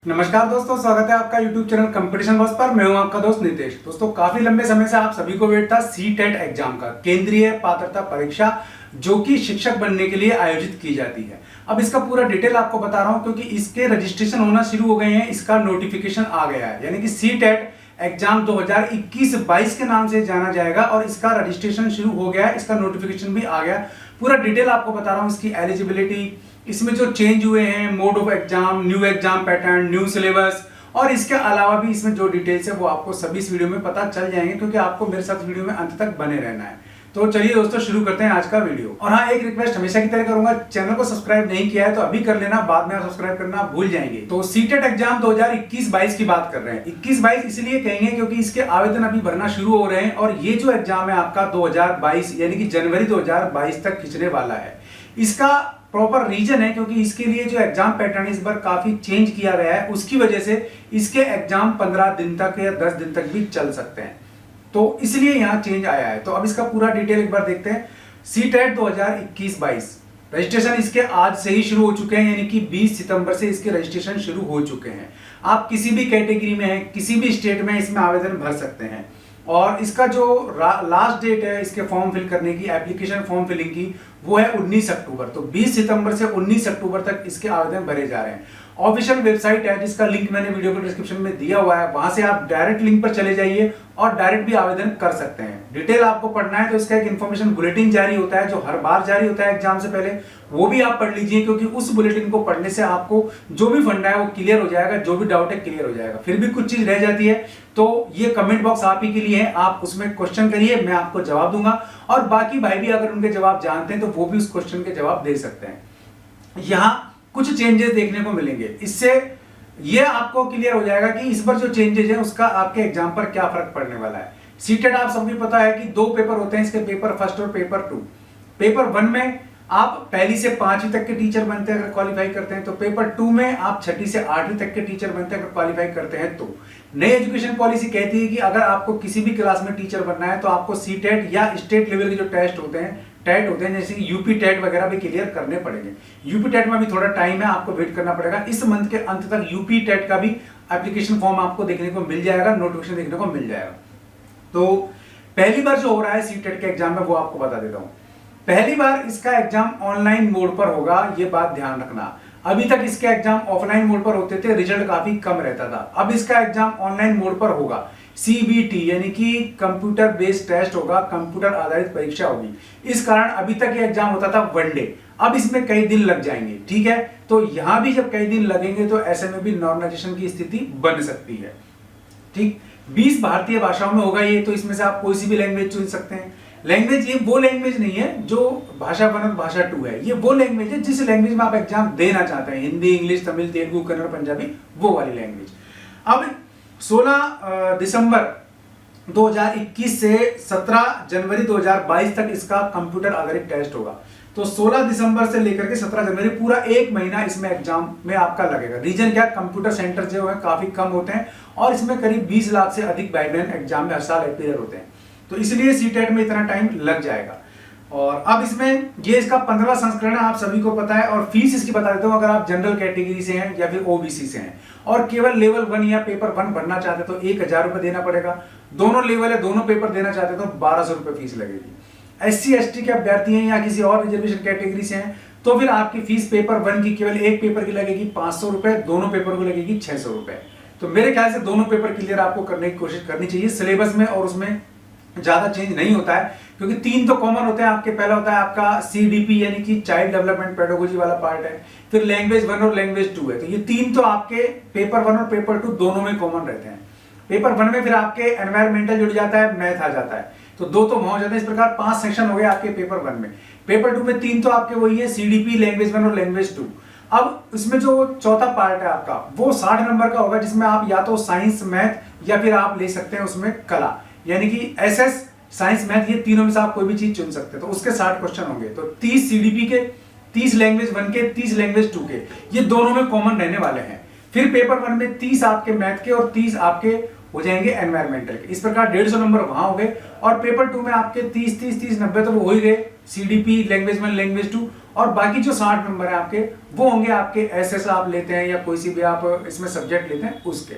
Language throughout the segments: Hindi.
नमस्कार दोस्तों, स्वागत है आपका YouTube चैनल कंपटीशन बॉस पर। मैं हूं आपका दोस्त नितेश। दोस्तों, काफी लंबे समय से आप सभी को वेट था सीटेट एग्जाम का, केंद्रीय पात्रता परीक्षा, जो कि शिक्षक बनने के लिए आयोजित की जाती है। अब इसका पूरा डिटेल आपको बता रहा हूं क्योंकि इसके रजिस्ट्रेशन होना शुरू हो गए हैं, इसका नोटिफिकेशन आ गया है। यानी कि सीटेट एग्जाम 2021-22 के नाम से जाना जाएगा और इसका रजिस्ट्रेशन शुरू हो गया है, इसका नोटिफिकेशन भी आ गया। पूरा डिटेल आपको बता रहा हूं, इसकी एलिजिबिलिटी, इसमें जो चेंज हुए हैं, mode of exam, new exam pattern, new syllabus, और इसके अलावा भी इसमें जो डिटेल्स है वो आपको सभी इस वीडियो में पता चल जाएंगे, क्योंकि आपको मेरे साथ वीडियो में अंत तक बने रहना है। तो चलिए दोस्तों, शुरू करते हैं आज का वीडियो। और हाँ, एक रिक्वेस्ट हमेशा की तरह करूंगा, चैनल को सब्सक्राइब नहीं किया है तो अभी कर लेना, बाद में सब्सक्राइब करना भूल जाएंगे। तो सीटेट एग्जाम 2021-22 की बात कर रहे हैं। 21-22 इसलिए कहेंगे क्योंकि इसके आवेदन अभी भरना शुरू हो रहे हैं और ये जो एग्जाम है आपका 2022 यानी कि जनवरी 2022 तक खिंचने वाला है। इसका प्रॉपर रीजन है क्योंकि इसके लिए जो एग्जाम पैटर्न इस बार काफी चेंज किया गया है, उसकी वजह से इसके एग्जाम 15 दिन तक या 10 दिन तक भी चल सकते हैं, तो इसलिए यहाँ चेंज आया है। तो अब इसका पूरा डिटेल एक बार देखते हैं। सीटेट 2021-22 रजिस्ट्रेशन इसके आज से ही शुरू हो चुके हैं, यानी कि 20 सितंबर से इसके रजिस्ट्रेशन शुरू हो चुके हैं। आप किसी भी कैटेगरी में हैं, किसी भी स्टेट में इसमें आवेदन भर सकते हैं। और इसका जो लास्ट डेट है इसके फॉर्म फिल करने की, एप्लीकेशन फॉर्म फिलिंग की, वो है 19 अक्टूबर। तो 20 सितंबर से 19 अक्टूबर तक इसके आवेदन भरे जा रहे हैं। ऑफिशियल वेबसाइट है जिसका लिंक मैंने वीडियो के डिस्क्रिप्शन में दिया हुआ है, वहां से आप डायरेक्ट लिंक पर चले जाइए और डायरेक्ट भी आवेदन कर सकते हैं। डिटेल आपको पढ़ना है तो इसका एक इन्फॉर्मेशन बुलेटिन जारी होता है, जो हर बार जारी होता है एग्जाम से पहले, वो भी आप पढ़ लीजिए, क्योंकि उस बुलेटिन को पढ़ने से आपको जो भी फंडा है वो क्लियर हो जाएगा, जो भी डाउट है क्लियर हो जाएगा। फिर भी कुछ चीज रह जाती है तो ये कमेंट बॉक्स आप ही के लिए है, आप उसमें क्वेश्चन करिए, मैं आपको जवाब दूंगा। और बाकी भाई भी अगर उनके जवाब जानते हैं तो वो भी उस क्वेश्चन के जवाब दे सकते हैं। यहाँ कुछ चेंजेस देखने को मिलेंगे, इससे ये आपको क्लियर हो जाएगा कि इस बार जो चेंजेस है उसका आपके एग्जाम पर क्या फर्क पड़ने वाला है। सीटेट आप सबको पता है कि 2 पेपर होते हैं इसके, पेपर फर्स्ट और पेपर 2। पेपर 1 में आप पहली से 5वीं तक के टीचर बनते हैं अगर क्वालिफाई करते हैं, तो पेपर 2 में आप 6ठी से 8वीं तक के टीचर बनते हैं अगर क्वालिफाई करते हैं। तो नई एजुकेशन पॉलिसी कहती है कि अगर आपको किसी भी क्लास में टीचर बनना है तो आपको सीटेट या स्टेट लेवल के जो टेस्ट होते हैं, टेट होते हैं, जैसे कि यूपी टेट वगैरह भी क्लियर करने पड़ेंगे। यूपी टेट में भी थोड़ा टाइम है, आपको वेट करना पड़ेगा। इस मंथ के अंत तक यूपी टेट का भी एप्लीकेशन फॉर्म आपको देखने को मिल जाएगा, नोटिफिकेशन देखने को मिल जाएगा। तो पहली बार जो हो रहा है सीटेट के एग्जाम में वो आपको बता देता हूं। पहली बार इसका एग्जाम ऑनलाइन मोड पर होगा, ये बात ध्यान रखना। अभी तक इसके एग्जाम ऑफलाइन मोड पर होते थे, रिजल्ट काफी कम रहता था। अब इसका एग्जाम ऑनलाइन मोड पर होगा। सीबीटी यानी कि कंप्यूटर बेस्ड टेस्ट होगा, कंप्यूटर आधारित परीक्षा होगी। इस कारण अभी तक ये एग्जाम होता था 1 डे, अब इसमें कई दिन लग जाएंगे। ठीक है, तो यहां भी जब कई दिन लगेंगे तो ऐसे में भी नॉर्मलाइजेशन की स्थिति बन सकती है। ठीक, 20 भारतीय भाषाओं में होगा ये, तो इसमें से आप कोई सी भी लैंग्वेज चुन सकते हैं। लैंग्वेज ये वो लैंग्वेज नहीं है जो भाषा 1 और भाषा 2 है, ये वो लैंग्वेज है जिस लैंग्वेज में आप एग्जाम देना चाहते हैं, हिंदी, इंग्लिश, तमिल, तेलुगु, कन्नड़, पंजाबी, वो वाली लैंग्वेज। अब 16 दिसंबर 2021 से 17 जनवरी 2022 तक इसका कंप्यूटर आधारित टेस्ट होगा। तो 16 दिसंबर से लेकर के 17 जनवरी पूरा 1 महीना इसमें एग्जाम में आपका लगेगा। रीजन क्या, कंप्यूटर सेंटर जो है काफी कम होते हैं और इसमें करीब 20 लाख से अधिक बैकलैन एग्जाम में हर साल अपीयर होते हैं, तो इसलिए सीटेट में इतना टाइम लग जाएगा। और अब इसमें ये इसका 15वां संस्करण है, आप सभी को पता है। और फीस इसकी बता देता हूं, अगर आप जनरल कैटेगरी से हैं या फिर ओबीसी से हैं और केवल लेवल 1 या पेपर 1 भरना चाहते तो 1000 रुपए देना पड़ेगा। दोनों लेवल है, दोनों पेपर देना चाहते तो 1200 रुपए फीस लगेगी। SC ST के अभ्यर्थी हैं या किसी और रिजर्वेशन कैटेगरी से हैं तो फिर आपकी फीस पेपर 1 की केवल एक पेपर की लगेगी 500 रुपए, दोनों पेपर को लगेगी 600 रुपए। तो मेरे ख्याल से दोनों पेपर क्लियर आपको करने की कोशिश करनी चाहिए। सिलेबस में और उसमें ज्यादा चेंज नहीं होता है, क्योंकि 3 तो कॉमन होते हैं आपके। पहला होता है आपका CDP यानी कि चाइल्ड डेवलपमेंट पेडागोजी वाला पार्ट है, फिर लैंग्वेज 1 और लैंग्वेज 2 है। तो ये 3 तो आपके पेपर 1 और पेपर 2 दोनों में कॉमन रहते हैं। पेपर 1 में फिर आपके एनवायरमेंटल जुड़ जाता है, मैथ आ जाता है, तो 2 तो वहां हो जाते हैं। इस प्रकार 5 सेक्शन हो गए आपके पेपर 1 में। पेपर 2 में 3 तो आपके वही है, CDP, लैंग्वेज 1 और लैंग्वेज 2। अब इसमें जो चौथा पार्ट है आपका वो 60 नंबर का होगा, जिसमें आप या तो साइंस, मैथ या फिर आप ले सकते हैं उसमें कला, यानी कि SS, साइंस, मैथ, ये तीनों में से आप कोई भी चीज चुन सकते हैं। तो उसके 60 क्वेश्चन होंगे। तो 30 CDP के, 30 लैंग्वेज 1 के, 30 लैंग्वेज 2 के, ये दोनों में कॉमन रहने वाले हैं। फिर पेपर 1 में 30 आपके मैथ के और 30 आपके हो जाएंगे एनवायरमेंटल के। इस प्रकार 150 नंबर वहां हो गए। और पेपर 2 में आपके 30 30 30 90 तो वो हो ही गए, CDP लैंग्वेज 1 लैंग्वेज 2, और बाकी जो 60 नंबर है आपके वो होंगे आपके SS आप लेते हैं या कोई सी भी आप इसमें सब्जेक्ट लेते हैं उसके।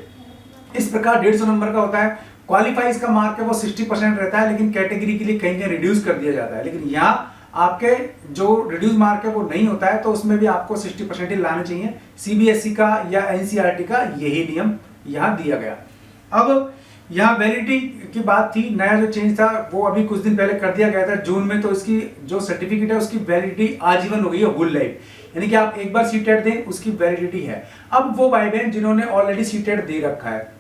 इस प्रकार 150 नंबर का होता है। क्वालिफाइज का मार्क है वो 60% रहता है, लेकिन कैटेगरी के लिए कहीं कहीं रिड्यूस कर दिया जाता है। लेकिन यहाँ आपके जो रिड्यूस मार्क है वो नहीं होता है, तो उसमें भी आपको 60% ही लाने चाहिए। CBSE का या NCERT का यही नियम यहाँ दिया गया। अब यहाँ वैलिडिटी की बात थी, नया जो चेंज था वो अभी कुछ दिन पहले कर दिया गया था जून में, तो इसकी जो सर्टिफिकेट है उसकी वैलिडिटी आजीवन हो गई है, होल लाइफ, यानी कि आप एक बार सीटेट दें उसकी वैलिडिटी है। अब वो भाई बहन जिन्होंने ऑलरेडी सीटेट दे रखा है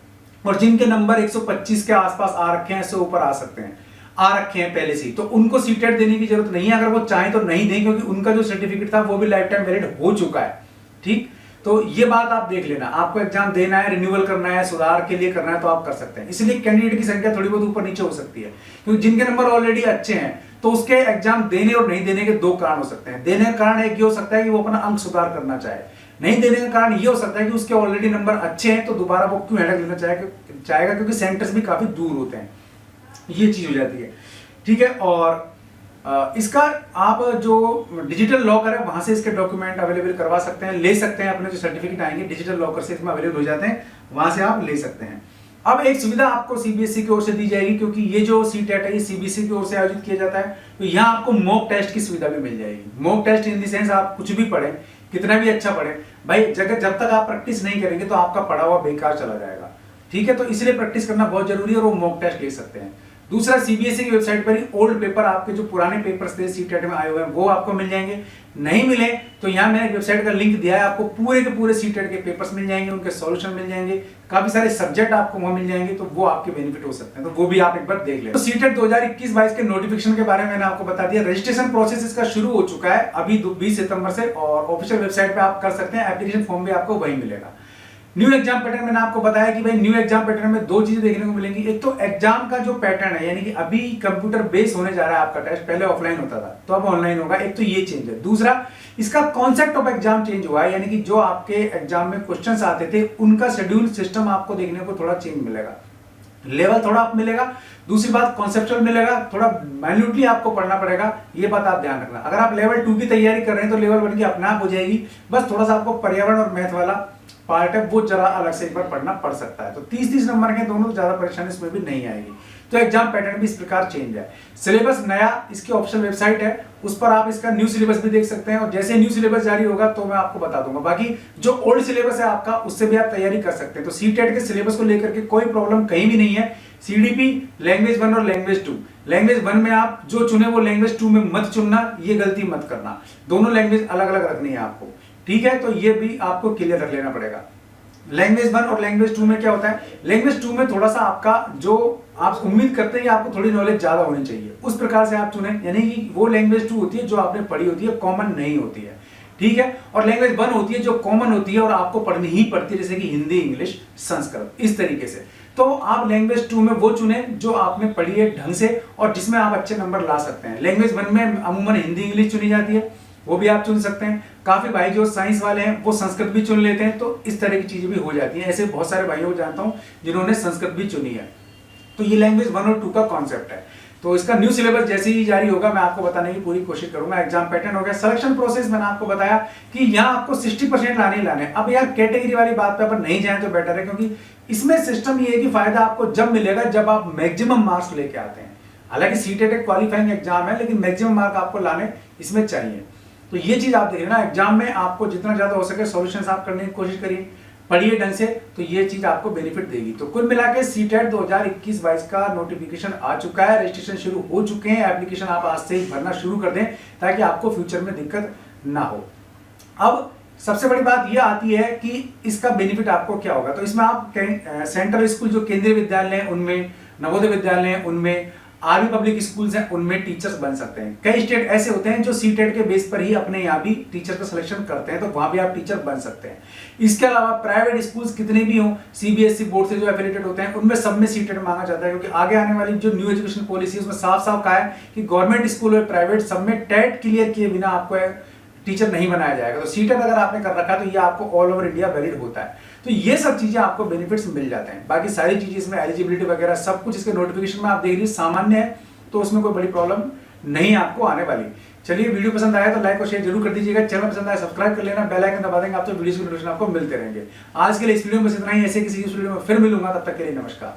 और जिनके नंबर 125 के आसपास आ रखे हैं, इससे ऊपर आ सकते हैं, आ रखे हैं पहले से ही, तो उनको सीटेट देने की जरूरत नहीं है। अगर वो चाहें तो नहीं दें, क्योंकि उनका जो सर्टिफिकेट था वो भी लाइफ टाइम वैलिड हो चुका है। ठीक, तो ये बात आप देख लेना, आपको एग्जाम देना है, रिन्यूअल करना है, सुधार के लिए करना है तो आप कर सकते हैं। इसलिए कैंडिडेट की संख्या थोड़ी बहुत ऊपर नीचे हो सकती है, क्योंकि जिनके नंबर ऑलरेडी अच्छे हैं तो उसके एग्जाम देने और नहीं देने के दो कारण हो सकते हैं। देने का कारण एक ये हो सकता है कि वो अपना अंक सुधार करना चाहे, नहीं देने का कारण ये हो सकता है कि उसके ऑलरेडी नंबर अच्छे हैं तो दोबारा वो क्यों हेडेक लेना चाहेगा, क्योंकि सेंटर्स भी काफी दूर होते हैं, ये चीज हो जाती है। ठीक है, और इसका आप जो डिजिटल लॉकर है वहां से इसके डॉक्यूमेंट अवेलेबल करवा सकते हैं, ले सकते हैं। अपने जो सर्टिफिकेट आएंगे डिजिटल लॉकर से इसमें अवेलेबल हो जाते हैं, वहां से आप ले सकते हैं। अब एक सुविधा आपको CBSE की ओर से दी जाएगी, क्योंकि ये जो सीटेट है ये CBSE की ओर से आयोजित किया जाता है, तो यहाँ आपको मॉक टेस्ट की सुविधा भी मिल जाएगी। Mock test in the sense आप कुछ भी पढ़े, कितना भी अच्छा पढ़े भाई, जब तक आप प्रैक्टिस नहीं करेंगे तो आपका पढ़ा हुआ बेकार चला जाएगा। ठीक है, तो इसलिए प्रैक्टिस करना बहुत जरूरी है और वो मॉक टेस्ट ले सकते हैं। दूसरा, CBSE की वेबसाइट पर ही ओल्ड पेपर, आपके जो पुराने पेपर्स थे सीटेट में आए हुए हैं वो आपको मिल जाएंगे। नहीं मिले तो यहाँ मैंने वेबसाइट का लिंक दिया है, आपको पूरे के पूरे सीटेट के पेपर्स मिल जाएंगे, उनके सॉल्यूशन मिल जाएंगे, काफी सारे सब्जेक्ट आपको वहां मिल जाएंगे, तो वो आपके बेनिफिट हो सकते हैं, तो वो भी आप एक बार देख लें। तो सीटेट 2021-22 के नोटिफिकेशन के बारे में मैंने आपको बता दिया। रजिस्ट्रेशन प्रोसेस इसका शुरू हो चुका है अभी 20 सितंबर से, और ऑफिशियल वेबसाइट पे आप कर सकते हैं, एप्लीकेशन फॉर्म भी आपको वही मिलेगा। न्यू एग्जाम पैटर्न मैंने आपको बताया कि भाई न्यू एग्जाम पैटर्न में दो चीजें देखने को मिलेंगी। एक तो एग्जाम का जो पैटर्न है, यानी कि अभी कंप्यूटर बेस होने जा रहा है आपका टेस्ट, पहले ऑफलाइन होता था तो अब ऑनलाइन होगा, एक तो ये चेंज है। दूसरा, इसका कॉन्सेप्ट ऑफ एग्जाम चेंज हुआ है, यानी कि जो आपके एग्जाम में क्वेश्चंस आते थे उनका शेड्यूल सिस्टम आपको देखने को थोड़ा चेंज मिलेगा, लेवल थोड़ा आप मिलेगा। दूसरी बात, कॉन्सेप्चुअल मिलेगा, थोड़ा माइन्यूटली आपको पढ़ना पड़ेगा, ये बात आप ध्यान रखना। अगर आप लेवल 2 की तैयारी कर रहे हैं तो लेवल 1 की अपने आप हो जाएगी, बस थोड़ा सा आपको पर्यावरण और मैथ वाला पार्ट है वो जरा अलग से एक बार पढ़ना पड़ सकता है। तो 30-30 नंबर के दोनों, तो ज्यादा परेशानी इसमें भी नहीं आएगी। तो एग्जाम पैटर्न भी इस प्रकार चेंज है। सिलेबस नया, इसकी ऑप्शनल वेबसाइट है, उस पर आप इसका न्यू सिलेबस भी देख सकते हैं, और जैसे न्यू सिलेबस जारी होगा तो मैं आपको बता दूंगा। बाकी जो ओल्ड सिलेबस है आपका, उससे भी आप तैयारी कर सकते हैं। तो सीटेट के सिलेबस को लेकर के कोई प्रॉब्लम कहीं भी नहीं है। CDP लैंग्वेज 1 और लैंग्वेज 2, लैंग्वेज 1 में आप जो चुने वो लैंग्वेज 2 में मत चुनना, ये गलती मत करना, दोनों लैंग्वेज अलग अलग रखनी है आपको। ठीक है, तो ये भी आपको क्लियर रख लेना पड़ेगा। लैंग्वेज 1 और लैंग्वेज 2 में क्या होता है, लैंग्वेज 2 में थोड़ा सा आपका जो आप उम्मीद करते हैं कि आपको थोड़ी नॉलेज ज्यादा होनी चाहिए, उस प्रकार से आप चुने, यानी कि वो लैंग्वेज 2 होती है जो आपने पढ़ी होती है, कॉमन नहीं होती है। ठीक है, और लैंग्वेज 1 होती है जो कॉमन होती है और आपको पढ़नी ही पड़ती है, जैसे कि हिंदी, इंग्लिश, संस्कृत, इस तरीके से। तो आप लैंग्वेज 2 में वो चुने जो आपने पढ़ी है ढंग से और जिसमें आप अच्छे नंबर ला सकते हैं। लैंग्वेज 1 में अमूमन हिंदी, इंग्लिश चुनी जाती है, वो भी आप चुन सकते हैं। काफी भाई जो साइंस वाले हैं वो संस्कृत भी चुन लेते हैं, तो इस तरह की चीजें भी हो जाती हैं। ऐसे बहुत सारे भाइयों को जानता हूं जिन्होंने संस्कृत भी चुनी है। तो ये लैंग्वेज 1 और 2 का कॉन्सेप्ट है। तो इसका न्यू सिलेबस जैसे ही जारी होगा मैं आपको बताने की पूरी कोशिश करूंगा। एग्जाम पैटर्न हो गया, सिलेक्शन प्रोसेस मैंने आपको बताया कि यहाँ आपको 60% लाने ही लाने। अब यार कैटेगरी वाली बात पे अपन नहीं जाए तो बेटर है, क्योंकि इसमें सिस्टम ये है कि फायदा आपको जब मिलेगा जब आप मैक्सिमम मार्क्स लेके आते हैं। हालांकि सीटेट एक क्वालिफाइंग एग्जाम है, लेकिन मैक्सिमम मार्क आपको लाने इसमें चाहिए। तो ये चीज आप देख लेना, एग्जाम में आपको जितना ज्यादा हो सके सॉल्यूशंस आप करने की कोशिश करिए, पढ़िए ढंग से, तो ये चीज आपको बेनिफिट देगी। तो कुल मिला के सीटेट 2021-22 का नोटिफिकेशन आ चुका है, रजिस्ट्रेशन शुरू हो चुके हैं, एप्लीकेशन आप आज से ही भरना शुरू कर दें ताकि आपको फ्यूचर में दिक्कत ना हो। अब सबसे बड़ी बात यह आती है कि इसका बेनिफिट आपको क्या होगा। तो इसमें आप सेंट्रल स्कूल जो केंद्रीय विद्यालय हैं उनमें, नवोदय विद्यालय हैं उनमें, आर्मी पब्लिक स्कूल्स हैं उनमें टीचर्स बन सकते हैं। कई स्टेट ऐसे होते हैं जो सीटेट के बेस पर ही अपने यहाँ भी टीचर का सिलेक्शन करते हैं, तो वहां भी आप टीचर बन सकते हैं। इसके अलावा प्राइवेट स्कूल्स कितने भी हों, CBSE बोर्ड से जो एफिलिएटेड होते हैं उनमें सब में सीटेट मांगा जाता है, क्योंकि आगे आने वाली जो न्यू एजुकेशन पॉलिसी है उसमें साफ साफ कहा है कि गवर्नमेंट स्कूल और प्राइवेट सब में टेट क्लियर किए बिना आपको टीचर नहीं बनाया जाएगा। तो सीटेट अगर आपने कर रखा है तो ये आपको ऑल ओवर इंडिया वैलिड होता है। तो ये सब चीजें आपको बेनिफिट्स मिल जाते हैं। बाकी सारी चीजें इसमें एलिजिबिलिटी वगैरह सब कुछ इसके नोटिफिकेशन में आप देख लीजिए सामान्य है, तो उसमें कोई बड़ी प्रॉब्लम नहीं आपको आने वाली। चलिए, वीडियो पसंद आया तो लाइक और शेयर जरूर कर दीजिएगा। चैनल पसंद आया सब्सक्राइब कर लेना, बेल आइकन दबा देंगे आप तो वीडियो के नोटिफिकेशन आपको मिलते रहेंगे। आज के लिए इस वीडियो में बस इतना ही। ऐसे किसी वीडियो में फिर मिलूंगा, तब तक के लिए नमस्कार।